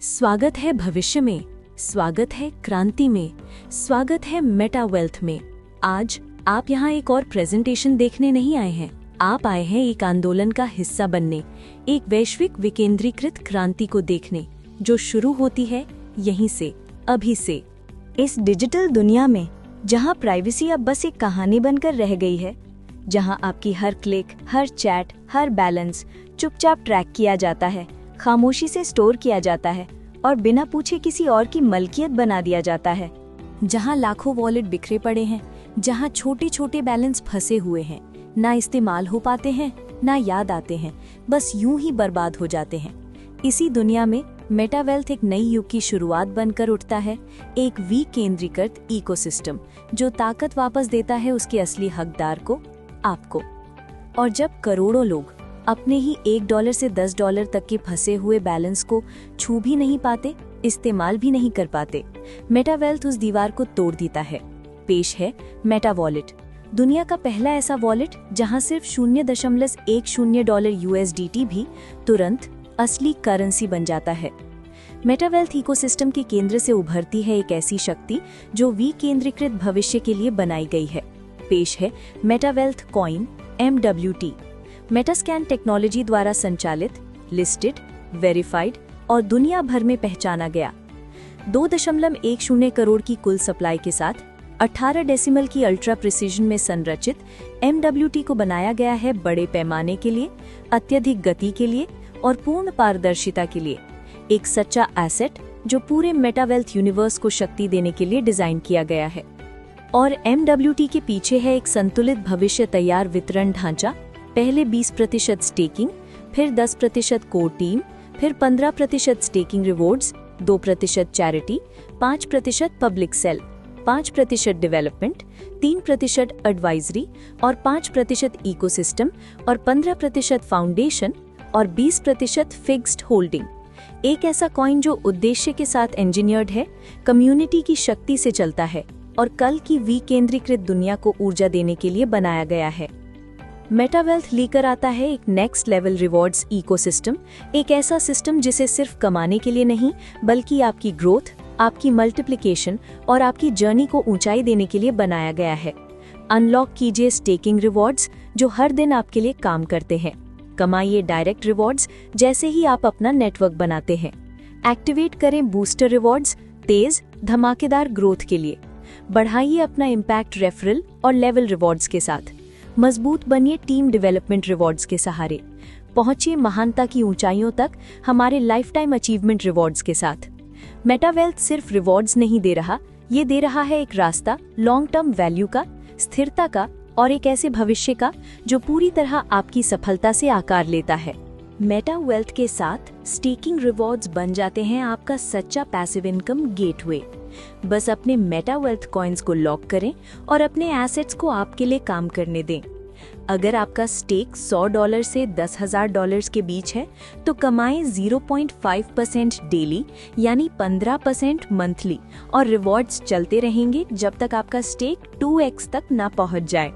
स्वागत है भविष्य में, स्वागत है क्रांति में, स्वागत है मेटा वेल्थ में। आज आप यहाँ एक और प्रेजेंटेशन देखने नहीं आए हैं, आप आए हैं एक आंदोलन का हिस्सा बनने, एक वैश्विक विकेंद्रीकृत क्रांति को देखने, जो शुरू होती है यहीं से, अभी से। इस डिजिटल दुनिया में जहाँ प्राइवेसी अब बस एक कहानी बनकर रह गई है, जहाँ आपकी हर क्लिक, हर चैट, हर बैलेंस चुपचाप ट्रैक किया जाता है, खामोशी से स्टोर किया जाता है और बिना पूछे किसी और की मलकियत बना दिया जाता है, जहाँ लाखों वॉलेट बिखरे पड़े हैं, जहाँ छोटे छोटे बैलेंस फंसे हुए हैं, ना इस्तेमाल हो पाते हैं, ना याद आते हैं, बस यूं ही बर्बाद हो जाते हैं। इसी दुनिया में मेटा वेल्थ एक नई युग की शुरुआत बनकर उठता है, एक विकेंद्रीकृत इकोसिस्टम जो ताकत वापस देता है उसके असली हकदार को, आपको। और जब करोड़ों लोग अपने ही $1 से $10 तक के फंसे हुए बैलेंस को छू भी नहीं पाते, इस्तेमाल भी नहीं कर पाते, मेटा वेल्थ उस दीवार को तोड़ देता है। पेश है मेटा वॉलेट, दुनिया का पहला ऐसा वॉलेट जहां सिर्फ $0.10 USDT भी तुरंत असली करेंसी बन जाता है। मेटा वेल्थ इकोसिस्टम के केंद्र से उभरती है एक ऐसी शक्ति जो विकेंद्रीकृत भविष्य के लिए बनाई गई है। पेश है Meta Wealth Coin MWT, Metascan technology द्वारा संचालित, लिस्टेड, वेरीफाइड और दुनिया भर में पहचाना गया। 2.10 करोड़ की कुल सप्लाई के साथ 18 डेसिमल की अल्ट्रा प्रिसीजन में संरचित MWT को बनाया गया है बड़े पैमाने के लिए, अत्यधिक गति के लिए और पूर्ण पारदर्शिता के लिए। एक सच्चा एसेट जो पूरे मेटा वेल्थ यूनिवर्स को शक्ति देने के लिए डिजाइन किया गया है। और MWT के पीछे है एक संतुलित भविष्य तैयार वितरण ढांचा, पहले 20% स्टेकिंग, फिर 10% कोर टीम, फिर 15% staking rewards, 2% charity, 5% public sale, 5% development, 3% advisory और 5% इकोसिस्टम और 15% फाउंडेशन और 20% फिक्स्ड होल्डिंग। एक ऐसा कॉइन जो उद्देश्य के साथ इंजीनियर्ड है, कम्युनिटी की शक्ति से चलता है और कल की विकेंद्रीकृत दुनिया को ऊर्जा देने के लिए बनाया गया है। मेटा वेल्थ लेकर आता है एक नेक्स्ट लेवल रिवॉर्ड्स इकोसिस्टम, एक ऐसा सिस्टम जिसे सिर्फ कमाने के लिए नहीं बल्कि आपकी ग्रोथ, आपकी मल्टीप्लिकेशन और आपकी जर्नी को ऊंचाई देने के लिए बनाया गया है। अनलॉक कीजिए स्टेकिंग रिवॉर्ड्स जो हर दिन आपके लिए काम करते हैं। कमाइए डायरेक्ट रिवॉर्ड्स जैसे ही आप अपना नेटवर्क बनाते हैं। एक्टिवेट करें बूस्टर रिवॉर्ड्स तेज, धमाकेदार ग्रोथ के लिए। बढ़ाइए अपना इम्पैक्ट रेफरल और लेवल रिवॉर्ड्स के साथ। मजबूत बनिए टीम डेवलपमेंट रिवॉर्ड्स के सहारे। पहुंचिए महानता की ऊंचाइयों तक हमारे लाइफ टाइम अचीवमेंट रिवॉर्ड्स के साथ। मेटा वेल्थ सिर्फ रिवॉर्ड्स नहीं दे रहा, ये दे रहा है एक रास्ता, लॉन्ग टर्म वैल्यू का, स्थिरता का और एक ऐसे भविष्य का जो पूरी तरह आपकी सफलता से आकार लेता है। मेटा वेल्थ के साथ स्टेकिंग रिवॉर्ड्स बन जाते हैं आपका सच्चा पैसिव इनकम गेटवे। बस अपने मेटा वेल्थ कॉइन्स को लॉक करें और अपने एसेट्स को आपके लिए काम करने दें। अगर आपका स्टेक $100 से $10,000 के बीच है तो कमाएं 0.5% डेली यानी 15% मंथली और रिवॉर्ड्स चलते रहेंगे जब तक आपका स्टेक 2x तक ना पहुंच जाए।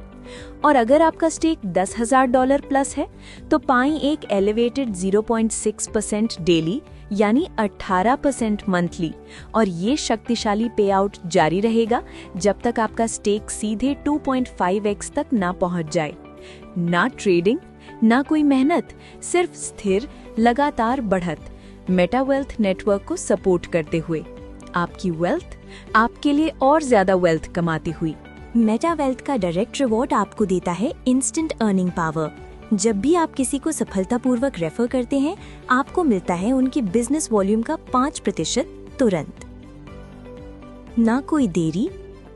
और अगर आपका स्टेक $10,000 प्लस है तो पाएं एक एलिवेटेड 0.6% डेली यानी 18% मंथली और ये शक्तिशाली पे आउट जारी रहेगा जब तक आपका स्टेक सीधे 2.5x तक ना पहुंच जाए। ना ट्रेडिंग, ना कोई मेहनत, सिर्फ स्थिर लगातार बढ़त मेटा वेल्थ नेटवर्क को सपोर्ट करते हुए आपकी वेल्थ आपके लिए और ज्यादा वेल्थ कमाती हुई। मेटा वेल्थ का डायरेक्ट रिवॉर्ड आपको देता है इंस्टेंट अर्निंग पावर। जब भी आप किसी को सफलतापूर्वक रेफर करते हैं, आपको मिलता है उनकी बिजनेस वॉल्यूम का 5% तुरंत। ना कोई देरी,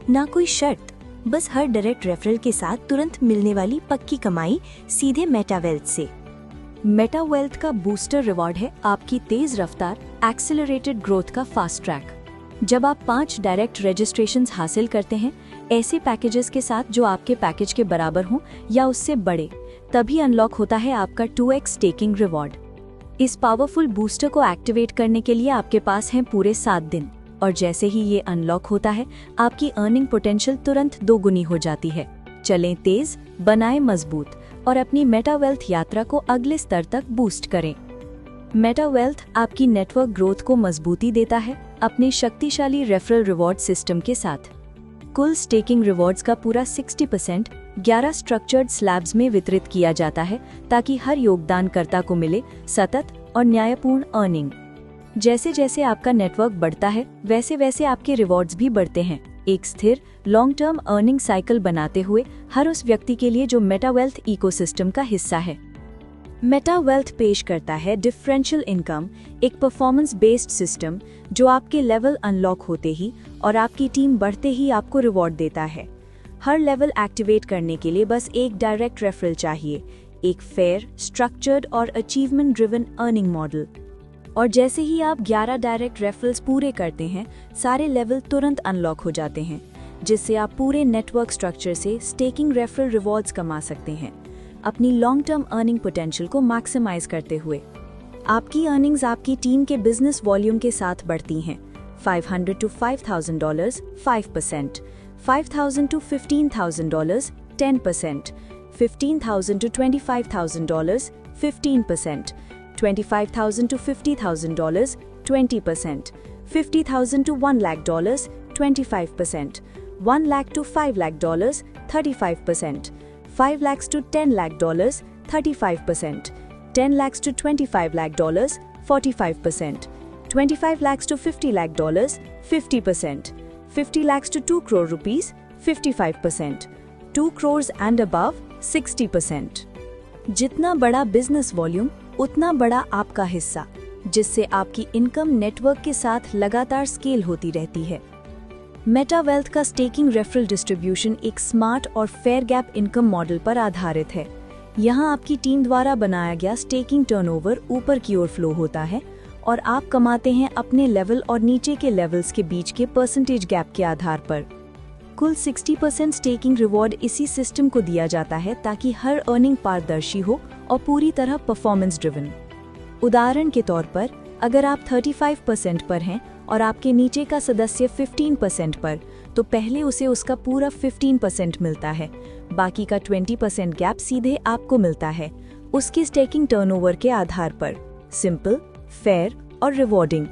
ना कोई शर्त, बस हर डायरेक्ट रेफरल के साथ तुरंत मिलने वाली पक्की कमाई सीधे मेटा वेल्थ से। मेटा वेल्थ का बूस्टर रिवॉर्ड है आपकी तेज रफ्तार एक्सेलरेटेड ग्रोथ का फास्ट ट्रैक। जब आप 5 डायरेक्ट रजिस्ट्रेशंस हासिल करते हैं, ऐसे पैकेजेस के साथ जो आपके पैकेज के बराबर हों या उससे बड़े, तभी अनलॉक होता है आपका 2x स्टेकिंग रिवॉर्ड। इस पावरफुल बूस्टर को एक्टिवेट करने के लिए आपके पास हैं पूरे 7 दिन और जैसे ही ये अनलॉक होता है आपकी अर्निंग पोटेंशियल तुरंत 2 गुनी हो जाती है। चलें तेज, बनाएं मजबूत और अपनी मेटा वेल्थ यात्रा को अगले स्तर तक बूस्ट करें। मेटा वेल्थ आपकी नेटवर्क ग्रोथ को मजबूती देता है अपने शक्तिशाली रेफरल रिवॉर्ड सिस्टम के साथ। कुल स्टेकिंग रिवॉर्ड्स का पूरा 60% 11 स्ट्रक्चर्ड स्लैब्स में वितरित किया जाता है ताकि हर योगदानकर्ता को मिले सतत और न्यायपूर्ण अर्निंग। जैसे जैसे आपका नेटवर्क बढ़ता है वैसे वैसे आपके रिवॉर्ड्स भी बढ़ते हैं, एक स्थिर लॉन्ग टर्म अर्निंग साइकिल बनाते हुए हर उस व्यक्ति के लिए जो मेटा वेल्थ इकोसिस्टम का हिस्सा है। मेटा वेल्थ पेश करता है डिफरेंशियल इनकम, एक परफॉर्मेंस बेस्ड सिस्टम जो आपके लेवल अनलॉक होते ही और आपकी टीम बढ़ते ही आपको रिवॉर्ड देता है। हर लेवल एक्टिवेट करने के लिए बस एक डायरेक्ट रेफरल चाहिए, एक फेयर, स्ट्रक्चर्ड और अचीवमेंट ड्रिवन अर्निंग मॉडल। और जैसे ही आप 11 डायरेक्ट रेफरल्स पूरे करते हैं, सारे लेवल तुरंत अनलॉक हो जाते हैं, जिससे आप पूरे नेटवर्क स्ट्रक्चर से स्टेकिंग रेफरल रिवॉर्ड्स कमा सकते हैं, अपनी लॉन्ग टर्म अर्निंग पोटेंशियल को मैक्सिमाइज करते हुए। आपकी अर्निंग्स आपकी टीम के बिजनेस वॉल्यूम के साथ बढ़ती हैं। $500 to $5,000 5%, $5,000 to $15,000 10%, $15,000 to $25,000 15%, $25,000 to $50,000 20%, $50,000 to $1 lakh 25%, $1 lakh to $5 lakh 35%, $5 lakhs to $10 lakh 35%, $10 lakhs to $25 lakh 45%, $25 lakhs to $50 lakh 50%, $50 lakhs to 2 crore rupees 55%, 2 crores and above 60%। जितना बड़ा बिजनेस वॉल्यूम उतना बड़ा आपका हिस्सा, जिससे आपकी इनकम नेटवर्क के साथ लगातार स्केल होती रहती है। मेटा वेल्थ का स्टेकिंग रेफरल डिस्ट्रीब्यूशन एक स्मार्ट और फेयर गैप इनकम मॉडल पर आधारित है। यहाँ आपकी टीम द्वारा बनाया गया स्टेकिंग टर्नओवर ऊपर की ओर फ्लो होता है और आप कमाते हैं अपने लेवल और नीचे के लेवल्स के बीच के परसेंटेज गैप के आधार पर। कुल 60% स्टेकिंग रिवॉर्ड इसी सिस्टम को दिया जाता है ताकि हर अर्निंग पारदर्शी हो और पूरी तरह परफॉर्मेंस ड्रिवन। उदाहरण के तौर पर, अगर आप 35% पर हैं और आपके नीचे का सदस्य 15% पर, तो पहले उसे उसका पूरा 15% मिलता है, बाकी का 20% गैप सीधे आपको मिलता है उसके स्टेकिंग टर्नओवर के आधार पर। सिंपल, फेयर और रिवॉर्डिंग।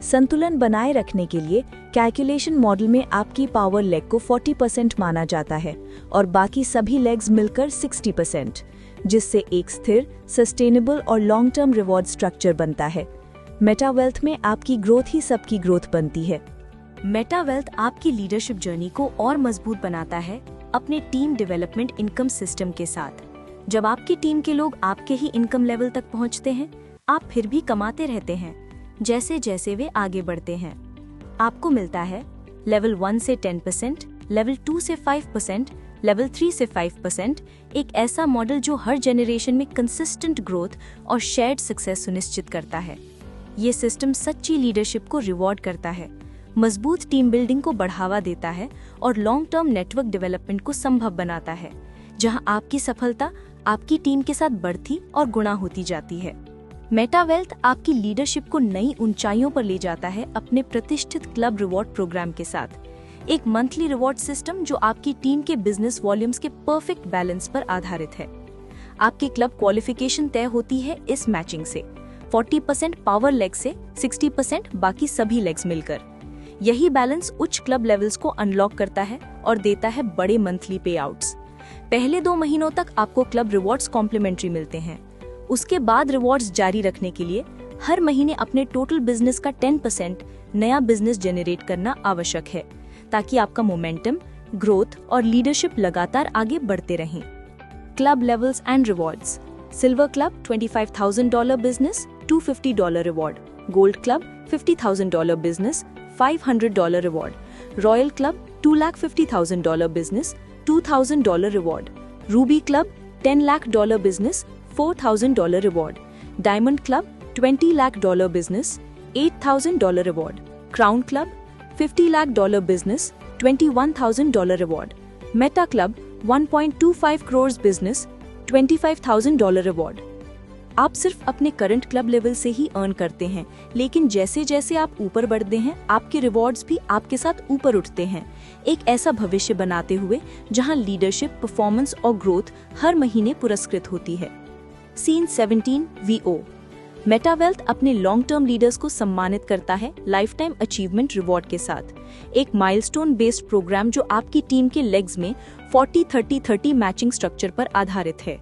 संतुलन बनाए रखने के लिए कैलकुलेशन मॉडल में आपकी पावर लेग को 40% माना जाता है और बाकी सभी लेग्स मिलकर 60%, जिससे एक स्थिर, सस्टेनेबल और लॉन्ग टर्म रिवॉर्ड स्ट्रक्चर बनता है। मेटा वेल्थ में आपकी ग्रोथ ही सबकी ग्रोथ बनती है। मेटा वेल्थ आपकी लीडरशिप जर्नी को और मजबूत बनाता है अपने टीम डेवलपमेंट इनकम सिस्टम के साथ। जब आपकी टीम के लोग आपके ही इनकम लेवल तक पहुंचते हैं, आप फिर भी कमाते रहते हैं जैसे जैसे वे आगे बढ़ते हैं। आपको मिलता है लेवल 1 से 10%, लेवल 2 से 5%, लेवल 3 से 5%, एक ऐसा मॉडल जो हर जनरेशन में कंसिस्टेंट ग्रोथ और शेयर्ड सक्सेस सुनिश्चित करता है। ये सिस्टम सच्ची लीडरशिप को रिवॉर्ड करता है, मजबूत टीम बिल्डिंग को बढ़ावा देता है और लॉन्ग टर्म नेटवर्क डेवलपमेंट को संभव बनाता है, जहां आपकी सफलता आपकी टीम के साथ बढ़ती और गुणा होती जाती है। मेटा वेल्थ आपकी लीडरशिप को नई ऊंचाइयों पर ले जाता है अपने प्रतिष्ठित क्लब रिवॉर्ड प्रोग्राम के साथ। एक मंथली रिवॉर्ड सिस्टम जो आपकी टीम के बिजनेस वॉल्यूम्स के परफेक्ट बैलेंस पर आधारित है। आपकी क्लब क्वालिफिकेशन तय होती है इस मैचिंग से, 40% पावर लेग से 60% बाकी सभी लेग्स मिलकर। यही बैलेंस उच्च क्लब लेवल्स को अनलॉक करता है और देता है बड़े मंथली पे आउट्स। पहले 2 महीनों तक आपको क्लब रिवॉर्ड्स कॉम्प्लीमेंट्री मिलते हैं। उसके बाद रिवॉर्ड्स जारी रखने के लिए हर महीने अपने टोटल बिजनेस का 10% नया बिजनेस जनरेट करना आवश्यक है, ताकि आपका मोमेंटम, ग्रोथ और लीडरशिप लगातार आगे बढ़ते रहें। Club levels and rewards. Silver club $25,000 business, $250 reward. Gold club $50,000 business, $500 reward. Royal club $250,000 business, $2,000 reward. Ruby club $10 lakh business, $4,000 reward. Diamond club $20 lakh business, $8,000 reward. Crown club $50 lakh business, $21,000 reward. Meta club 1.25 crore business, $25,000 reward. आप सिर्फ अपने current club level से ही earn करते हैं, लेकिन जैसे जैसे आप ऊपर बढ़ते हैं, आपके रिवॉर्ड्स भी आपके साथ ऊपर उठते हैं, एक ऐसा भविष्य बनाते हुए जहां लीडरशिप, परफॉर्मेंस और ग्रोथ हर महीने पुरस्कृत होती है। Scene 17 VO। मेटावेल्थ अपने लॉन्ग टर्म लीडर्स को सम्मानित करता है लाइफ टाइम अचीवमेंट रिवॉर्ड के साथ, एक माइलस्टोन बेस्ड प्रोग्राम जो आपकी टीम के लेग्स में 40-30-30 मैचिंग स्ट्रक्चर पर आधारित है।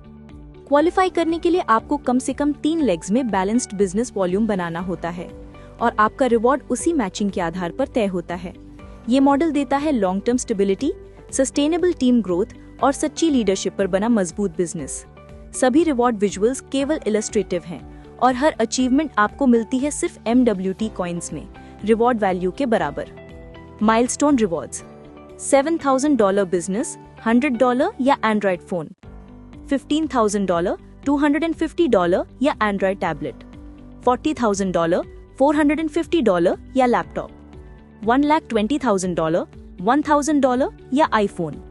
क्वालिफाई करने के लिए आपको कम से कम 3 लेग्स में बैलेंस्ड बिजनेस वॉल्यूम बनाना होता है और आपका रिवॉर्ड उसी मैचिंग के आधार पर तय होता है। ये मॉडल देता है long term stability, sustainable team growth और सच्ची लीडरशिप पर बना मजबूत बिजनेस। सभी रिवॉर्ड विजुअल्स केवल इलस्ट्रेटिव हैं और हर अचीवमेंट आपको मिलती है सिर्फ MWT कॉइन्स में, रिवॉर्ड वैल्यू के बराबर। माइलस्टोन रिवॉर्ड्स: $7,000 बिजनेस, $100 या एंड्रॉइड फोन, $15,000, $250 या एंड्रॉइड टैबलेट, $40,000, $450 या लैपटॉप, $1,20,000, $1,000 या आईफोन,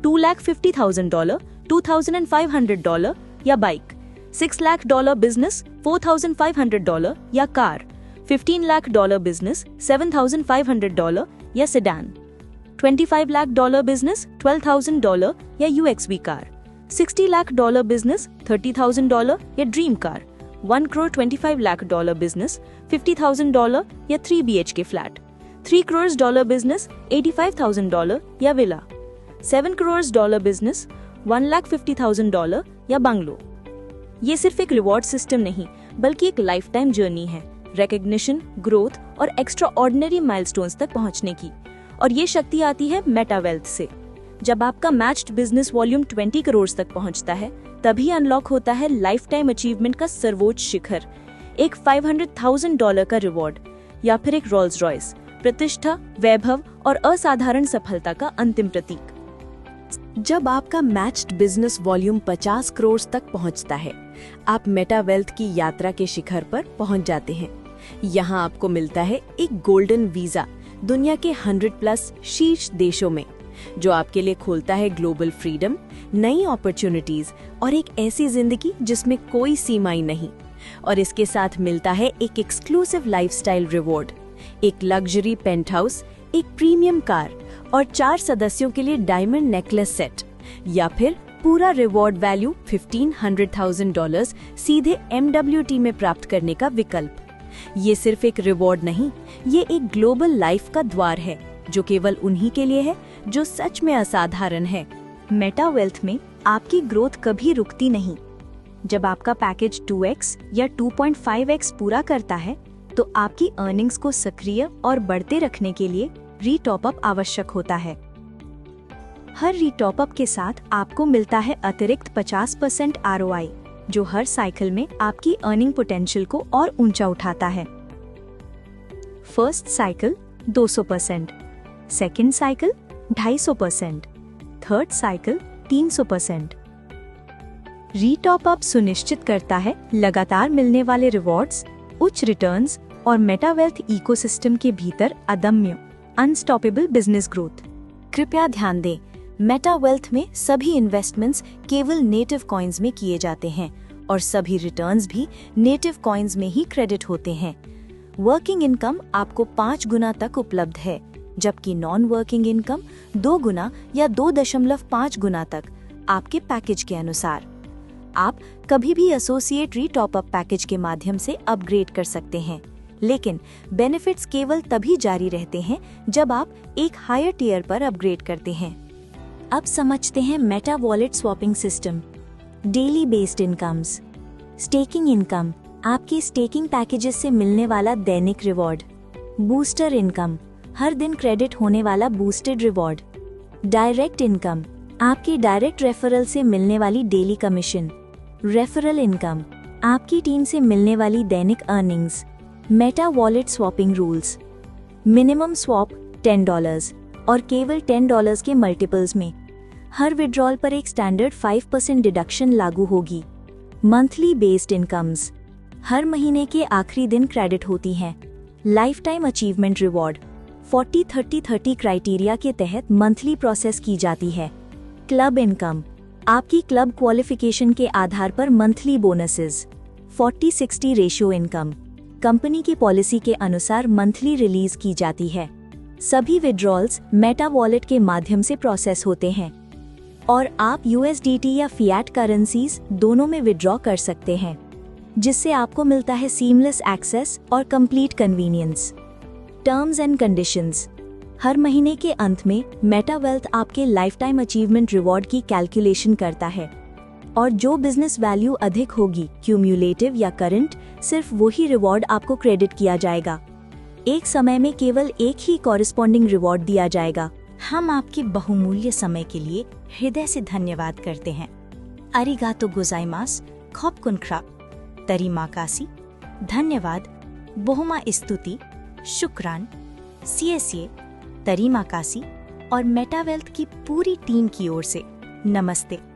$2,50,000, $2,500 या बाइक, $6 लाख बिजनेस, $4,500 या कार, $15 लाख बिजनेस, $7,500 या सेडान, $25 लाख बिजनेस, $12,000 या UXV कार, $60 लाख बिजनेस, $30,000 या ड्रीम कार, $1,25 लाख बिजनेस, $50,000 या 3 BHK फ्लैट, $3 करोड़ बिजनेस, $85,000 या विला, $7 करोड़ बिजनेस, $1,50,000 या बंगलो। ये सिर्फ एक रिवॉर्ड सिस्टम नहीं बल्कि एक लाइफ टाइम जर्नी है, रिकॉग्निशन, ग्रोथ और एक्स्ट्रा ऑर्डिनरी माइलस्टोन्स तक पहुंचने की। और ये शक्ति आती है मेटावेल्थ से। जब आपका मैच्ड बिजनेस वॉल्यूम 20 करोड़ तक पहुंचता है, तभी अनलॉक होता है लाइफ टाइम अचीवमेंट का सर्वोच्च शिखर, एक $500,000 का रिवॉर्ड या फिर एक रोल्स रॉयस, प्रतिष्ठा, वैभव और असाधारण सफलता का अंतिम प्रतीक। जब आपका मैच्ड बिजनेस वॉल्यूम 50 करोड़ तक पहुंचता है, आप मेटावेल्थ की यात्रा के शिखर पर पहुंच जाते हैं। यहाँ आपको मिलता है एक गोल्डन वीजा दुनिया के 100+ शीर्ष देशों में, जो आपके लिए खोलता है ग्लोबल फ्रीडम, नई अपॉर्चुनिटीज और एक ऐसी जिंदगी जिसमें कोई सीमाएं नहीं। और इसके साथ मिलता है एक एक्सक्लूसिव लाइफस्टाइल रिवॉर्ड, एक लग्जरी पेंट हाउस, एक प्रीमियम कार और 4 सदस्यों के लिए डायमंड नेकलेस सेट, या फिर पूरा रिवॉर्ड वैल्यू $1,500,000 सीधे MWT में प्राप्त करने का विकल्प। ये सिर्फ एक रिवॉर्ड नहीं, ये एक ग्लोबल लाइफ का द्वार है जो केवल उन्हीं के लिए है जो सच में असाधारण है। मेटावेल्थ में आपकी ग्रोथ कभी रुकती नहीं। जब आपका पैकेज 2x या 2.5x पूरा करता है, तो आपकी अर्निंग्स को सक्रिय और बढ़ते रखने के लिए रीटॉपअप आवश्यक होता है। हर रीटॉपअप के साथ आपको मिलता है अतिरिक्त 50% ROI, जो हर साइकिल में आपकी अर्निंग पोटेंशियल को और ऊंचा उठाता है। First cycle 200%, second cycle 250%, third cycle 300%। Re-top-up सुनिश्चित करता है लगातार मिलने वाले रिवॉर्ड्स, उच्च रिटर्न्स और मेटावेल्थ इकोसिस्टम के भीतर अदम्य अनस्टॉपेबल बिजनेस ग्रोथ। कृपया ध्यान दें, मेटावेल्थ में सभी इन्वेस्टमेंट्स केवल नेटिव कॉइन्स में किए जाते हैं और सभी रिटर्न्स भी नेटिव कॉइन्स में ही क्रेडिट होते हैं। वर्किंग इनकम आपको 5 गुना तक उपलब्ध है, जबकि नॉन वर्किंग इनकम 2 गुना या 2.5 गुना तक, आपके पैकेज के अनुसार। आप कभी भी एसोसिएट रीटॉपअप पैकेज के माध्यम से अपग्रेड कर सकते हैं, लेकिन बेनिफिट्स केवल तभी जारी रहते हैं जब आप एक हायर टियर पर अपग्रेड करते हैं। अब समझते हैं Meta wallet swapping system. Daily based incomes, staking income, आपके स्टेकिंग पैकेजेस से मिलने वाला दैनिक रिवॉर्ड। बूस्टर इनकम, हर दिन क्रेडिट होने वाला बूस्टेड रिवॉर्ड। डायरेक्ट इनकम, आपके डायरेक्ट रेफरल से मिलने वाली डेली कमीशन। रेफरल इनकम, आपकी टीम से मिलने वाली दैनिक earnings. Meta wallet swapping rules: minimum swap $10 और केवल $10 के मल्टीपल्स में। हर विड्रॉल पर एक स्टैंडर्ड 5% डिडक्शन लागू होगी। मंथली बेस्ड इनकम्स, हर महीने के आखिरी दिन क्रेडिट होती हैं। Life time achievement reward 40-30-30 criteria के तहत मंथली प्रोसेस की जाती है। क्लब इनकम, आपकी क्लब क्वालिफिकेशन के आधार पर monthly bonuses. 40-60 ratio income, company की पॉलिसी के अनुसार मंथली रिलीज की जाती है। सभी विड्रॉल्स मेटा वॉलेट के माध्यम से प्रोसेस होते हैं और आप USDT या फिएट करेंसीज दोनों में विड्रॉ कर सकते हैं। जिससे आपको मिलता है सीमलेस एक्सेस और complete convenience. Terms and conditions. हर महीने के अंत में मेटा वेल्थ आपके लाइफ टाइम अचीवमेंट रिवॉर्ड की कैलकुलेशन करता है और जो बिजनेस वैल्यू अधिक होगी, क्यूम्युलेटिव या करंट, सिर्फ वही रिवॉर्ड आपको क्रेडिट किया जाएगा। एक समय में केवल एक ही कॉरेस्पॉन्डिंग रिवॉर्ड दिया जाएगा। हम आपके बहुमूल्य समय के लिए हृदय से धन्यवाद करते हैं। अरिगातो गोजाइमास, खॉपकुन क्राप, तरीमाकासी, धन्यवाद, बोहमा स्तुति, शुक्रान, सीएसए, तरीमाकासी और मेटावेल्थ की पूरी टीम की ओर से नमस्ते।